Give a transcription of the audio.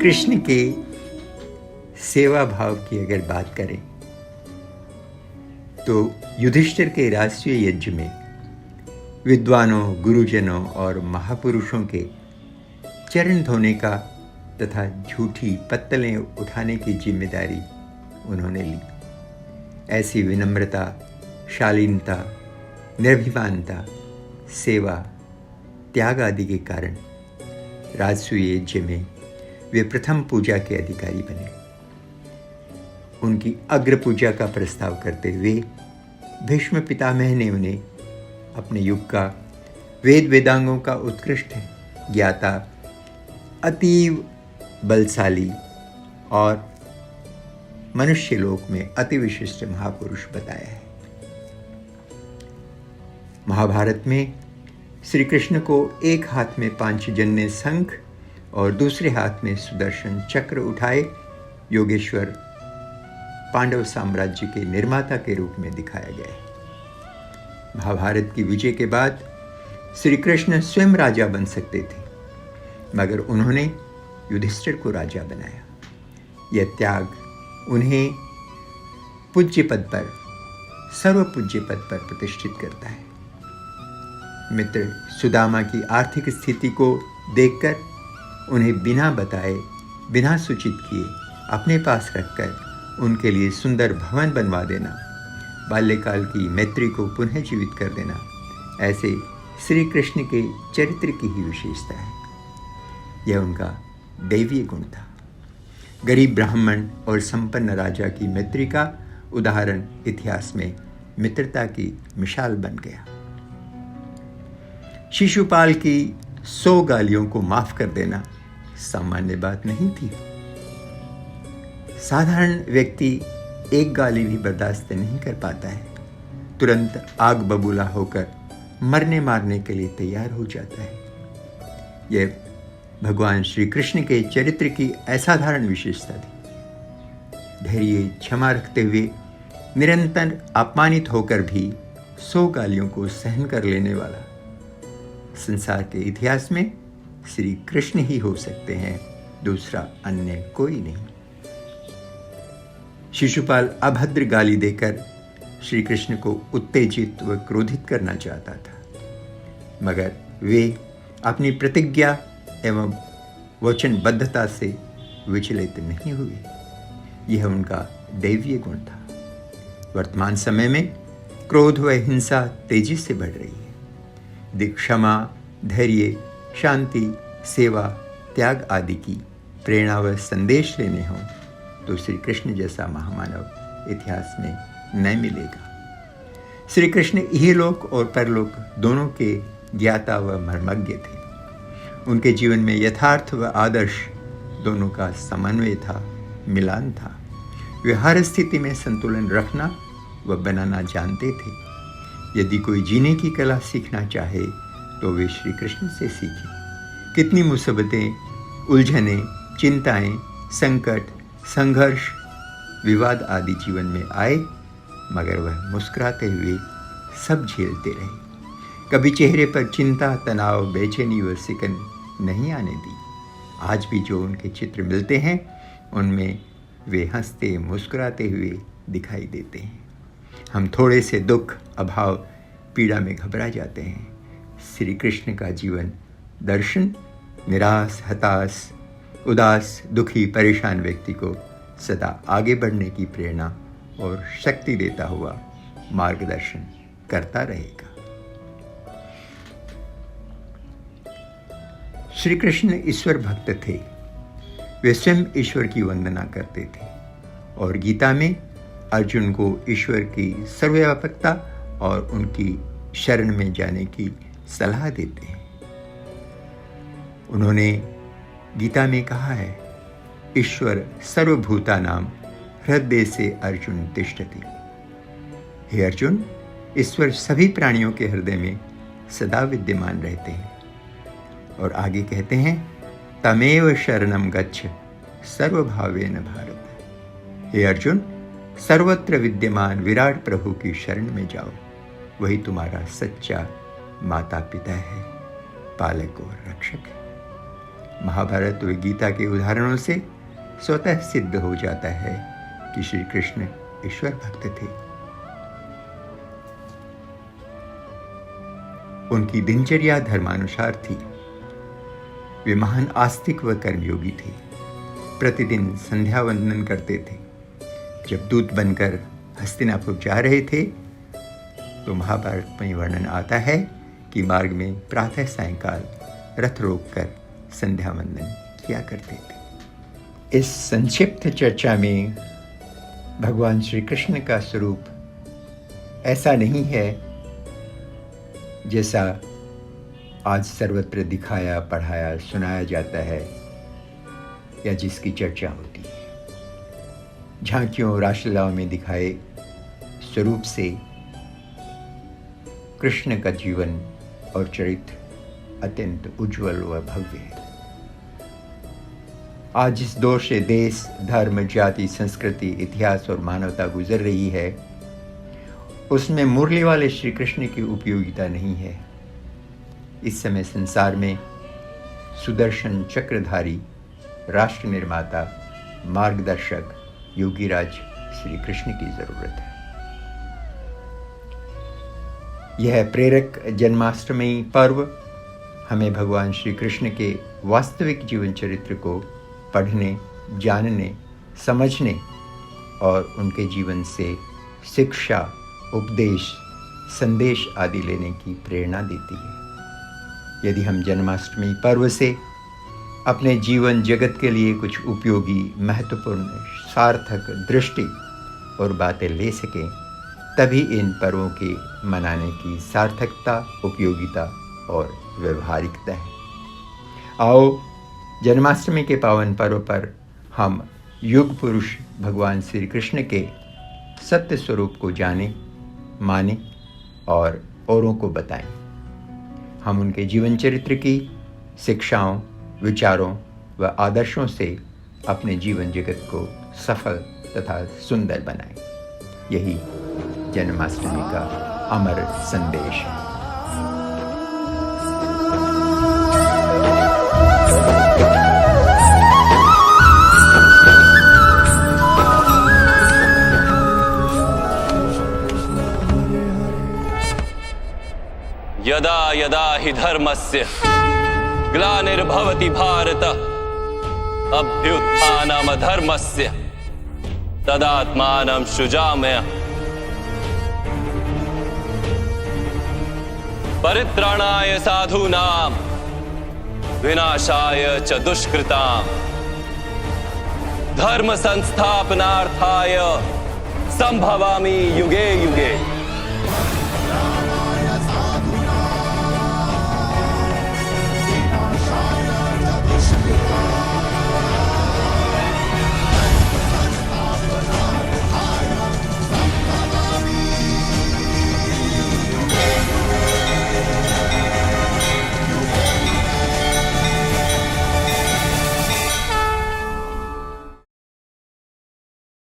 कृष्ण के सेवा भाव की अगर बात करें तो युधिष्ठिर के राष्ट्रीय यज्ञ में विद्वानों, गुरुजनों और महापुरुषों के चरण धोने का तथा झूठी पत्तलें उठाने की जिम्मेदारी उन्होंने ली। ऐसी विनम्रता, शालीनता, निर्भिमानता, सेवा, त्याग आदि के कारण राजसूय यज्ञ में वे प्रथम पूजा के अधिकारी बने। उनकी अग्र पूजा का प्रस्ताव करते हुए भीष्म पितामह ने उन्हें अपने युग का वेद वेदांगों का उत्कृष्ट ज्ञाता, अतीव बलशाली और मनुष्य लोक में अति विशिष्ट महापुरुष बताया है। महाभारत में श्री कृष्ण को एक हाथ में पांचजन्य शंख और दूसरे हाथ में सुदर्शन चक्र उठाए योगेश्वर पांडव साम्राज्य के निर्माता के रूप में दिखाया गया है। महाभारत की विजय के बाद श्री कृष्ण स्वयं राजा बन सकते थे, मगर उन्होंने युधिष्ठिर को राजा बनाया। यह त्याग उन्हें पूज्य पद पर, सर्व पूज्य पद पर प्रतिष्ठित करता है। मित्र सुदामा की आर्थिक स्थिति को देखकर उन्हें बिना बताए, बिना सूचित किए अपने पास रखकर उनके लिए सुंदर भवन बनवा देना, बाल्यकाल की मैत्री को पुनः जीवित कर देना, ऐसे श्री कृष्ण के चरित्र की ही विशेषता है। यह उनका दैवीय गुण था। गरीब ब्राह्मण और संपन्न राजा की मैत्री का उदाहरण इतिहास में मित्रता की मिसाल बन गया। शिशुपाल की 100 गालियों को माफ कर देना सामान्य बात नहीं थी। साधारण व्यक्ति एक गाली भी बर्दाश्त नहीं कर पाता है, तुरंत आग बबूला होकर मरने मारने के लिए तैयार हो जाता है। यह भगवान श्री कृष्ण के चरित्र की असाधारण विशेषता थी। धैर्य, क्षमा रखते हुए निरंतर अपमानित होकर भी 100 गालियों को सहन कर लेने वाला संसार के इतिहास में श्री कृष्ण ही हो सकते हैं, दूसरा अन्य कोई नहीं। शिशुपाल अभद्र गाली देकर श्री कृष्ण को उत्तेजित व क्रोधित करना चाहता था, मगर वे अपनी प्रतिज्ञा एवं वचनबद्धता से विचलित नहीं हुए। यह उनका दैवीय गुण था। वर्तमान समय में क्रोध व हिंसा तेजी से बढ़ रही है। क्षमा, धैर्य, शांति, सेवा, त्याग आदि की प्रेरणा व संदेश लेने हों तो श्री कृष्ण जैसा महामानव इतिहास में न मिलेगा। श्री कृष्ण इहलोक और परलोक दोनों के ज्ञाता व मर्मज्ञ थे। उनके जीवन में यथार्थ व आदर्श दोनों का समन्वय था, मिलान था। वे हर स्थिति में संतुलन रखना व बनाना जानते थे। यदि कोई जीने की कला सीखना चाहे तो वे श्री कृष्ण से सीखे। कितनी मुसीबतें, उलझनें, चिंताएं, संकट, संघर्ष, विवाद आदि जीवन में आए, मगर वह मुस्कुराते हुए सब झेलते रहे। कभी चेहरे पर चिंता, तनाव, बेचैनी व सिकन नहीं आने दी। आज भी जो उनके चित्र मिलते हैं उनमें वे हंसते, मुस्कुराते हुए दिखाई देते हैं। हम थोड़े से दुख, अभाव, पीड़ा में घबरा जाते हैं। श्री कृष्ण का जीवन दर्शन निराश, हताश, उदास, दुखी, परेशान व्यक्ति को सदा आगे बढ़ने की प्रेरणा और शक्ति देता हुआ मार्गदर्शन करता रहेगा। श्री कृष्ण ईश्वर भक्त थे। वे स्वयं ईश्वर की वंदना करते थे और गीता में अर्जुन को ईश्वर की सर्वव्यापकता और उनकी शरण में जाने की सलाह देते हैं। उन्होंने गीता में कहा है, ईश्वर सर्वभूतानां हृदय से अर्जुन तिष्ठति। हे अर्जुन, ईश्वर सभी प्राणियों के हृदय में सदा विद्यमान रहते हैं। और आगे कहते हैं, तमेव शरणं गच्छ सर्वभावेन भारत। हे अर्जुन, सर्वत्र विद्यमान विराट प्रभु की शरण में जाओ, वही तुम्हारा सच्चा माता पिता है, पालक और रक्षक है। महाभारत व गीता के उदाहरणों से स्वतः सिद्ध हो जाता है कि श्री कृष्ण ईश्वर भक्त थे। उनकी दिनचर्या धर्मानुसार थी। वे महान आस्तिक व कर्मयोगी थे। प्रतिदिन संध्या वंदन करते थे। जब दूत बनकर हस्तिनापुर जा रहे थे तो महाभारत में वर्णन आता है कि मार्ग में प्रातः सायंकाल रथ रोककर संध्या वंदन किया करते थे। इस संक्षिप्त चर्चा में भगवान श्री कृष्ण का स्वरूप ऐसा नहीं है जैसा आज सर्वत्र दिखाया, पढ़ाया, सुनाया जाता है या जिसकी चर्चा होती है। झांकियों, रासलीलाओं में दिखाए स्वरूप से कृष्ण का जीवन और चरित्र अत्यंत उज्जवल व भव्य है। आज जिस दौर से देश, धर्म, जाति, संस्कृति, इतिहास और मानवता गुजर रही है उसमें मुरली वाले श्री कृष्ण की उपयोगिता नहीं है। इस समय संसार में सुदर्शन चक्रधारी राष्ट्र निर्माता, मार्गदर्शक, योगीराज श्री कृष्ण की जरूरत है। यह प्रेरक जन्माष्टमी पर्व हमें भगवान श्री कृष्ण के वास्तविक जीवन चरित्र को पढ़ने, जानने, समझने और उनके जीवन से शिक्षा, उपदेश, संदेश आदि लेने की प्रेरणा देती है। यदि हम जन्माष्टमी पर्व से अपने जीवन जगत के लिए कुछ उपयोगी, महत्वपूर्ण, सार्थक दृष्टि और बातें ले सकें तभी इन पर्वों के मनाने की सार्थकता, उपयोगिता और व्यवहारिकता है। आओ जन्माष्टमी के पावन पर्व पर हम युग पुरुष भगवान श्री कृष्ण के सत्य स्वरूप को जानें, मानें और औरों को बताएं। हम उनके जीवन चरित्र की शिक्षाओं, विचारों व आदर्शों से अपने जीवन जगत को सफल तथा सुंदर बनाएं। यही जन्माष्टमी का अमर संदेश है। यदा यदा हि धर्मस्य ग्लानिर्भवति भारत अभ्युत्थानमधर्मस्य तदात्मानं सृजाम्यहम्। परित्राणाय साधूनां विनाशाय च दुष्कृतां धर्म संस्थापनार्थाय संभवामि युगे युगे।